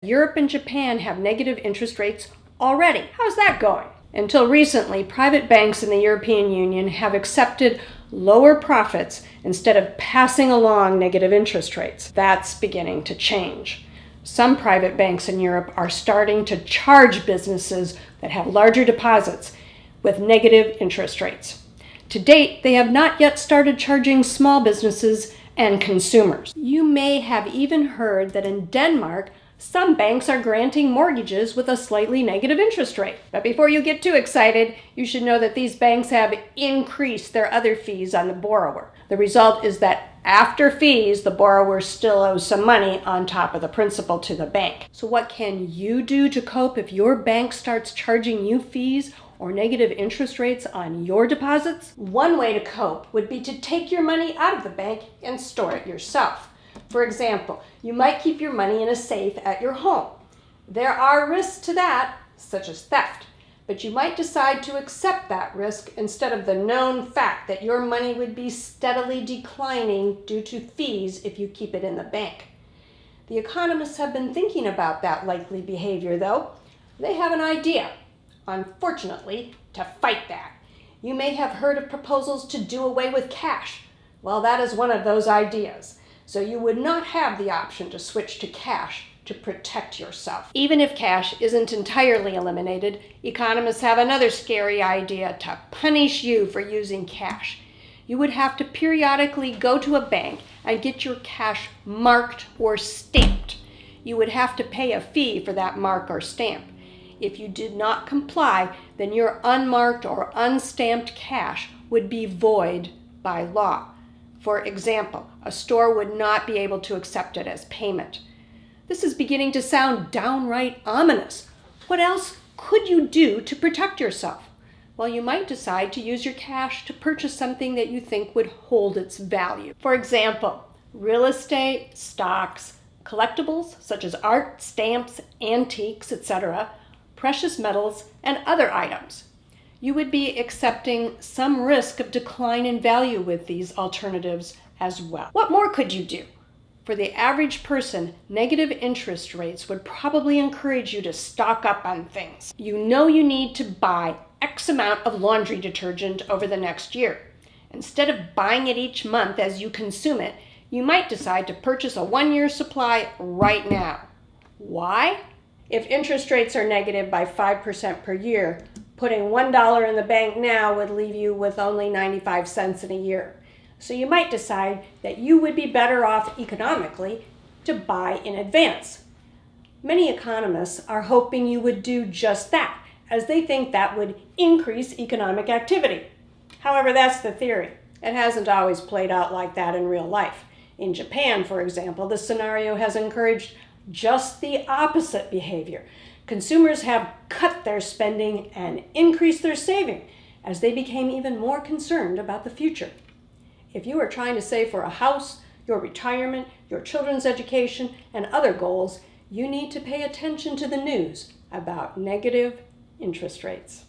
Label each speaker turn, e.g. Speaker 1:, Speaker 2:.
Speaker 1: Europe and Japan have negative interest rates already. How's that going? Until recently, private banks in the European Union have accepted lower profits instead of passing along negative interest rates. That's beginning to change. Some private banks in Europe are starting to charge businesses that have larger deposits with negative interest rates. To date, they have not yet started charging small businesses and consumers. You may have even heard that in Denmark, some banks are granting mortgages with a slightly negative interest rate. But before you get too excited, you should know that these banks have increased their other fees on the borrower. The result is that after fees, the borrower still owes some money on top of the principal to the bank. So what can you do to cope if your bank starts charging you fees or negative interest rates on your deposits? One way to cope would be to take your money out of the bank and store it yourself. For example, you might keep your money in a safe at your home. There are risks to that, such as theft, but you might decide to accept that risk instead of the known fact that your money would be steadily declining due to fees if you keep it in the bank. The economists have been thinking about that likely behavior, though. They have an idea, unfortunately, to fight that. You may have heard of proposals to do away with cash. Well, that is one of those ideas. So you would not have the option to switch to cash to protect yourself. Even if cash isn't entirely eliminated, economists have another scary idea to punish you for using cash. You would have to periodically go to a bank and get your cash marked or stamped. You would have to pay a fee for that mark or stamp. If you did not comply, then your unmarked or unstamped cash would be void by law. For example, a store would not be able to accept it as payment. This is beginning to sound downright ominous. What else could you do to protect yourself? Well, you might decide to use your cash to purchase something that you think would hold its value. For example, real estate, stocks, collectibles such as art, stamps, antiques, etc., precious metals, and other items. You would be accepting some risk of decline in value with these alternatives as well. What more could you do? For the average person, negative interest rates would probably encourage you to stock up on things. You know you need to buy X amount of laundry detergent over the next year. Instead of buying it each month as you consume it, you might decide to purchase a 1-year supply right now. Why? If interest rates are negative by 5% per year, putting $1 in the bank now would leave you with only 95 cents in a year. So you might decide that you would be better off economically to buy in advance. Many economists are hoping you would do just that, as they think that would increase economic activity. However, that's the theory. It hasn't always played out like that in real life. In Japan, for example, this scenario has encouraged just the opposite behavior. Consumers have cut their spending and increased their saving as they became even more concerned about the future. If you are trying to save for a house, your retirement, your children's education, and other goals, you need to pay attention to the news about negative interest rates.